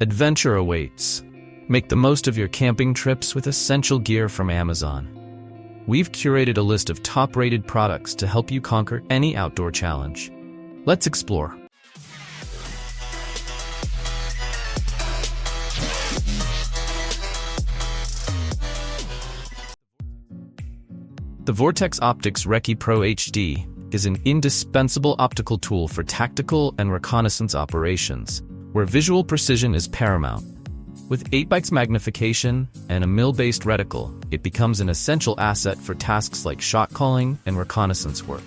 Adventure awaits. Make the most of your camping trips with essential gear from Amazon. We've curated a list of top-rated products to help you conquer any outdoor challenge. Let's explore. The Vortex Optics Recce Pro HD is an indispensable optical tool for tactical and reconnaissance operations, where visual precision is paramount. With 8x magnification and a MILL-based reticle, it becomes an essential asset for tasks like shot calling and reconnaissance work.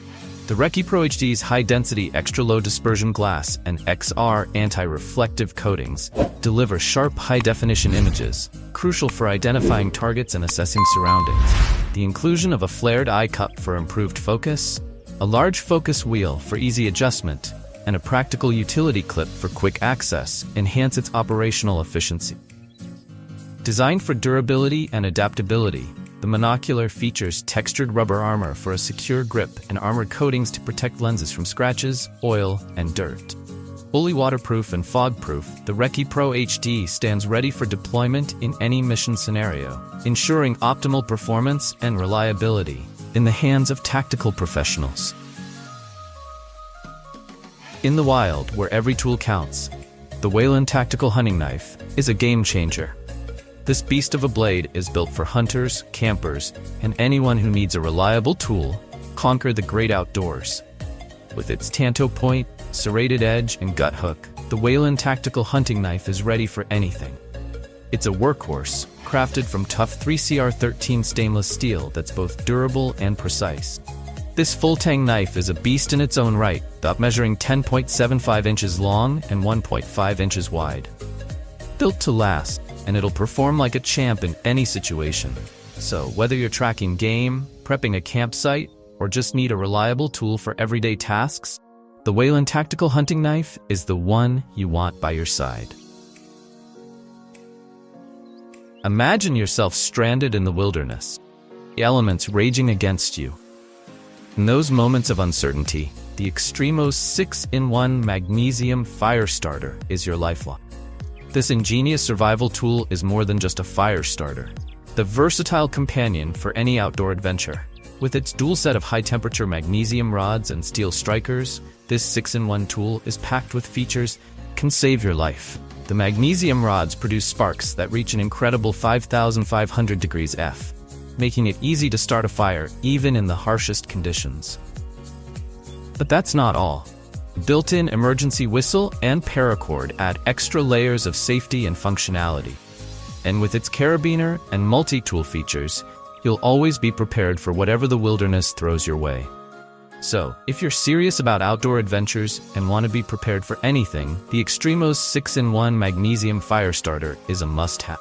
The Recce Pro HD's high-density extra-low dispersion glass and XR anti-reflective coatings deliver sharp, high-definition images, crucial for identifying targets and assessing surroundings. The inclusion of a flared eye cup for improved focus, a large focus wheel for easy adjustment, and a practical utility clip for quick access enhance its operational efficiency. Designed for durability and adaptability, the monocular features textured rubber armor for a secure grip and armored coatings to protect lenses from scratches, oil, and dirt. Fully waterproof and fog-proof, the Recce Pro HD stands ready for deployment in any mission scenario, ensuring optimal performance and reliability in the hands of tactical professionals. In the wild, where every tool counts, the WEYLAND Tactical Hunting Knife is a game-changer. This beast of a blade is built for hunters, campers, and anyone who needs a reliable tool conquer the great outdoors. With its tanto point, serrated edge, and gut hook, the WEYLAND Tactical Hunting Knife is ready for anything. It's a workhorse, crafted from tough 3CR13 stainless steel that's both durable and precise. This full-tang knife is a beast in its own right, measuring 10.75 inches long and 1.5 inches wide. Built to last, and it'll perform like a champ in any situation. So, whether you're tracking game, prepping a campsite, or just need a reliable tool for everyday tasks, the WEYLAND Tactical Hunting Knife is the one you want by your side. Imagine yourself stranded in the wilderness, the elements raging against you. In those moments of uncertainty, the Extremus 6-in-1 Magnesium Fire Starter is your lifeline. This ingenious survival tool is more than just a fire starter. The versatile companion for any outdoor adventure. With its dual set of high-temperature magnesium rods and steel strikers, this 6-in-1 tool is packed with features that can save your life. The magnesium rods produce sparks that reach an incredible 5,500 degrees F, making it easy to start a fire even in the harshest conditions. But that's not all. Built-in emergency whistle and paracord add extra layers of safety and functionality. And with its carabiner and multi-tool features, you'll always be prepared for whatever the wilderness throws your way. So, if you're serious about outdoor adventures and want to be prepared for anything, the Extremus 6-in-1 Magnesium Fire Starter is a must-have.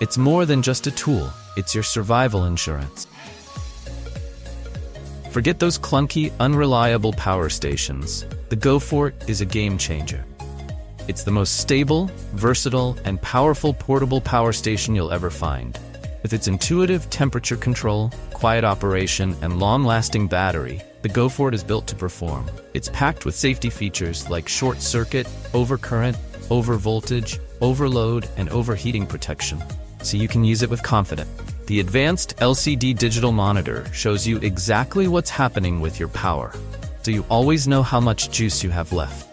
It's more than just a tool, it's your survival insurance. Forget those clunky, unreliable power stations. The GOFORT is a game-changer. It's the most stable, versatile, and powerful portable power station you'll ever find. With its intuitive temperature control, quiet operation, and long-lasting battery, the GOFORT is built to perform. It's packed with safety features like short circuit, overcurrent, overvoltage, overload, and overheating protection, so you can use it with confidence. The advanced LCD digital monitor shows you exactly what's happening with your power, so you always know how much juice you have left.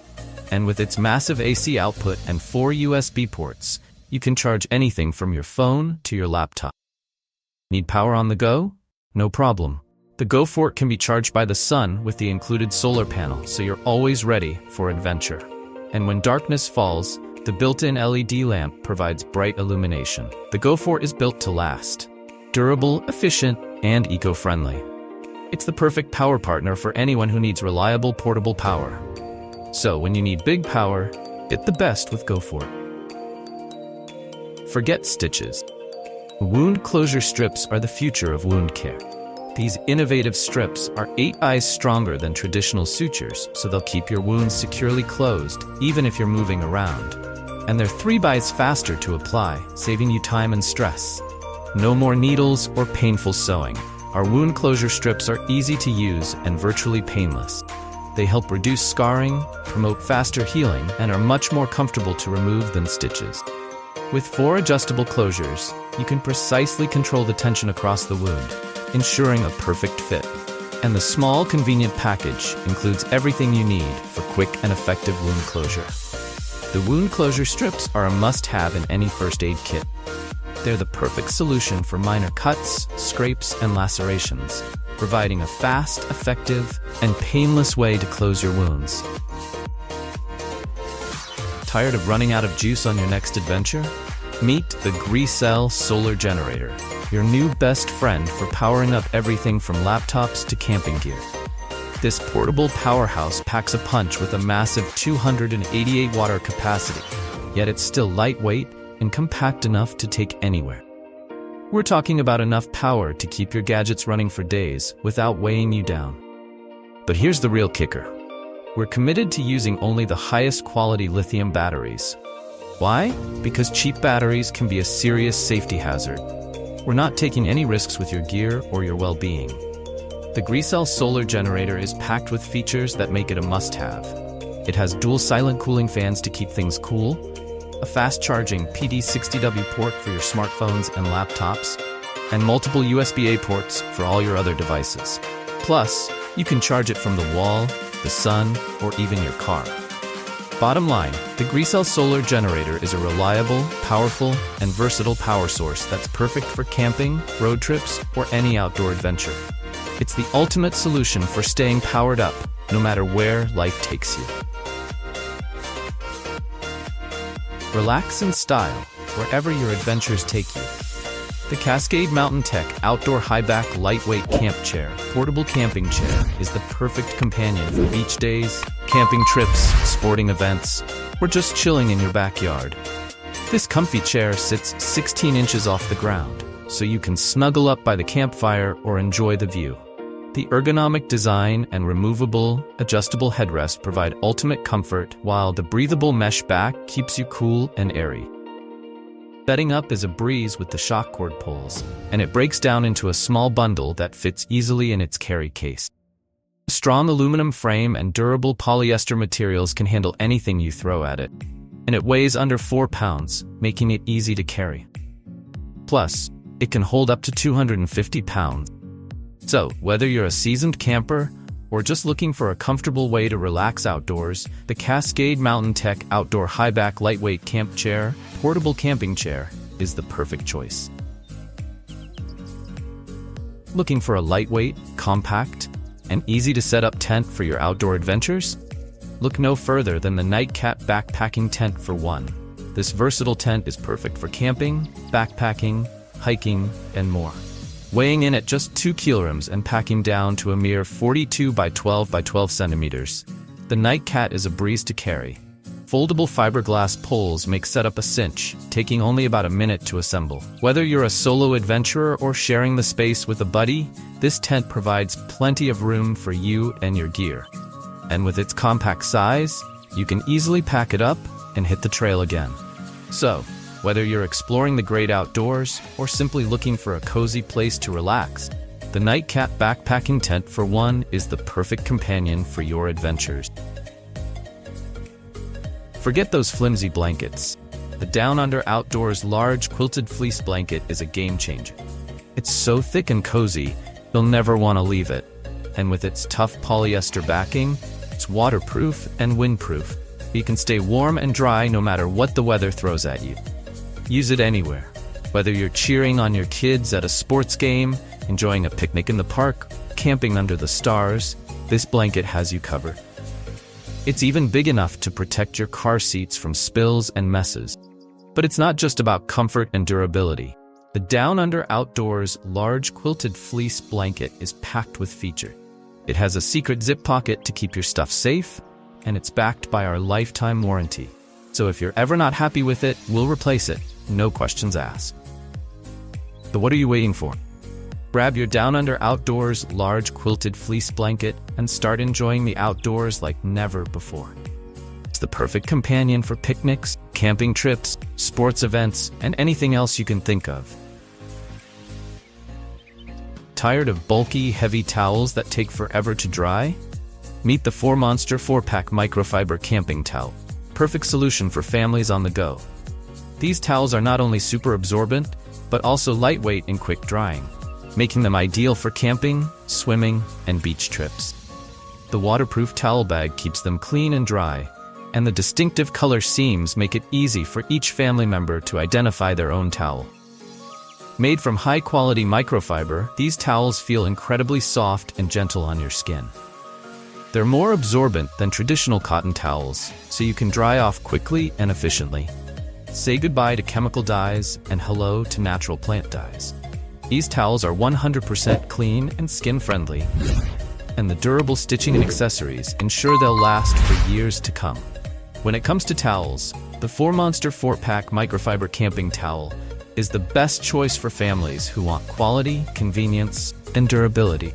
And with its massive AC output and 4 USB ports, you can charge anything from your phone to your laptop. Need power on the go? No problem. The GOFORT can be charged by the sun with the included solar panel, so you're always ready for adventure. And when darkness falls, the built-in LED lamp provides bright illumination. The GOFORT is built to last. Durable, efficient, and eco-friendly. It's the perfect power partner for anyone who needs reliable portable power. So when you need big power, get the best with GOFORT. Forget stitches. Wound closure strips are the future of wound care. These innovative strips are 8 times stronger than traditional sutures, so they'll keep your wounds securely closed, even if you're moving around. And they're 3 times faster to apply, saving you time and stress. No more needles or painful sewing. Our wound closure strips are easy to use and virtually painless. They help reduce scarring, promote faster healing, and are much more comfortable to remove than stitches. With 4 adjustable closures, you can precisely control the tension across the wound, ensuring a perfect fit. And the small, convenient package includes everything you need for quick and effective wound closure. The wound closure strips are a must-have in any first aid kit. They're the perfect solution for minor cuts, scrapes, and lacerations, providing a fast, effective, and painless way to close your wounds. Tired of running out of juice on your next adventure? Meet the GRECELL Solar Generator, your new best friend for powering up everything from laptops to camping gear. This portable powerhouse packs a punch with a massive 288 watt capacity, yet it's still lightweight and compact enough to take anywhere. We're talking about enough power to keep your gadgets running for days without weighing you down. But here's the real kicker. We're committed to using only the highest quality lithium batteries. Why? Because cheap batteries can be a serious safety hazard. We're not taking any risks with your gear or your well-being. The GRECELL Solar Generator is packed with features that make it a must-have. It has dual silent cooling fans to keep things cool, a fast-charging PD60W port for your smartphones and laptops, and multiple USB-A ports for all your other devices. Plus, you can charge it from the wall, the sun, or even your car. Bottom line, the GRECELL Solar Generator is a reliable, powerful, and versatile power source that's perfect for camping, road trips, or any outdoor adventure. It's the ultimate solution for staying powered up, no matter where life takes you. Relax in style, wherever your adventures take you. The Cascade Mountain Tech Outdoor High-Back Lightweight Camp Chair, Portable Camping Chair, is the perfect companion for beach days, camping trips, sporting events, or just chilling in your backyard. This comfy chair sits 16 inches off the ground, so you can snuggle up by the campfire or enjoy the view. The ergonomic design and removable, adjustable headrest provide ultimate comfort, while the breathable mesh back keeps you cool and airy. Setting up is a breeze with the shock cord pulls, and it breaks down into a small bundle that fits easily in its carry case. A strong aluminum frame and durable polyester materials can handle anything you throw at it, and it weighs under 4 pounds, making it easy to carry. Plus, it can hold up to 250 pounds. So, whether you're a seasoned camper or just looking for a comfortable way to relax outdoors, the Cascade Mountain Tech Outdoor High-Back Lightweight Camp Chair, Portable Camping Chair, is the perfect choice. Looking for a lightweight, compact, and easy-to-set-up tent for your outdoor adventures? Look no further than the Nightcat Backpacking Tent for One. This versatile tent is perfect for camping, backpacking, hiking, and more. Weighing in at just 2 kilograms and packing down to a mere 42 by 12 by 12 centimeters, the Nightcat is a breeze to carry. Foldable fiberglass poles make setup a cinch, taking only about a minute to assemble. Whether you're a solo adventurer or sharing the space with a buddy, this tent provides plenty of room for you and your gear. And with its compact size, you can easily pack it up and hit the trail again. So, whether you're exploring the great outdoors or simply looking for a cozy place to relax, the Nightcat Backpacking Tent for One is the perfect companion for your adventures. Forget those flimsy blankets. The Down Under Outdoors large quilted fleece blanket is a game changer. It's so thick and cozy, you'll never want to leave it. And with its tough polyester backing, it's waterproof and windproof. You can stay warm and dry no matter what the weather throws at you. Use it anywhere. Whether you're cheering on your kids at a sports game, enjoying a picnic in the park, camping under the stars, this blanket has you covered. It's even big enough to protect your car seats from spills and messes. But it's not just about comfort and durability. The Down Under Outdoors large quilted fleece blanket is packed with features. It has a secret zip pocket to keep your stuff safe, and it's backed by our lifetime warranty. So if you're ever not happy with it, we'll replace it. No questions asked. So what are you waiting for? Grab your Down Under Outdoors large quilted fleece blanket and start enjoying the outdoors like never before. It's the perfect companion for picnics, camping trips, sports events, and anything else you can think of. Tired of bulky, heavy towels that take forever to dry? Meet the 4-Monster 4-Pack Microfiber Camping Towel. Perfect solution for families on the go. These towels are not only super absorbent, but also lightweight and quick drying, making them ideal for camping, swimming, and beach trips. The waterproof towel bag keeps them clean and dry, and the distinctive color seams make it easy for each family member to identify their own towel. Made from high-quality microfiber, these towels feel incredibly soft and gentle on your skin. They're more absorbent than traditional cotton towels, so you can dry off quickly and efficiently. Say goodbye to chemical dyes and hello to natural plant dyes. These towels are 100% clean and skin-friendly, and the durable stitching and accessories ensure they'll last for years to come. When it comes to towels, the 4-Monster 4-Pack Microfiber Camping Towel is the best choice for families who want quality, convenience, and durability.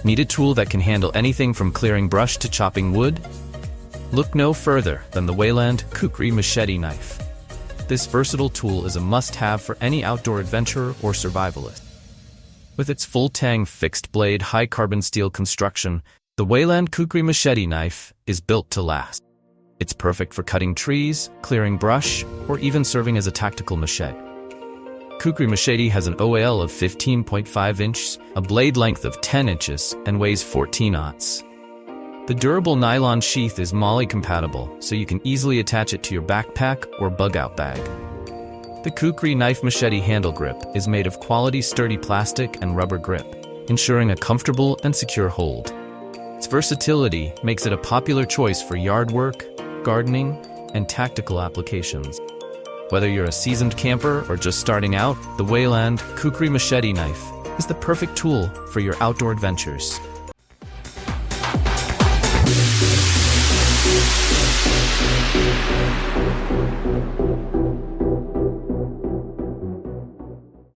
Need a tool that can handle anything from clearing brush to chopping wood? Look no further than the WEYLAND Kukri Machete knife. This versatile tool is a must-have for any outdoor adventurer or survivalist. With its full-tang fixed-blade high-carbon steel construction, the WEYLAND Kukri Machete knife is built to last. It's perfect for cutting trees, clearing brush, or even serving as a tactical machete. Kukri Machete has an OAL of 15.5 inches, a blade length of 10 inches, and weighs 14 ounces. The durable nylon sheath is MOLLE compatible, so you can easily attach it to your backpack or bug-out bag. The Kukri knife machete handle grip is made of quality sturdy plastic and rubber grip, ensuring a comfortable and secure hold. Its versatility makes it a popular choice for yard work, gardening, and tactical applications. Whether you're a seasoned camper or just starting out, the WEYLAND Kukri Machete knife is the perfect tool for your outdoor adventures.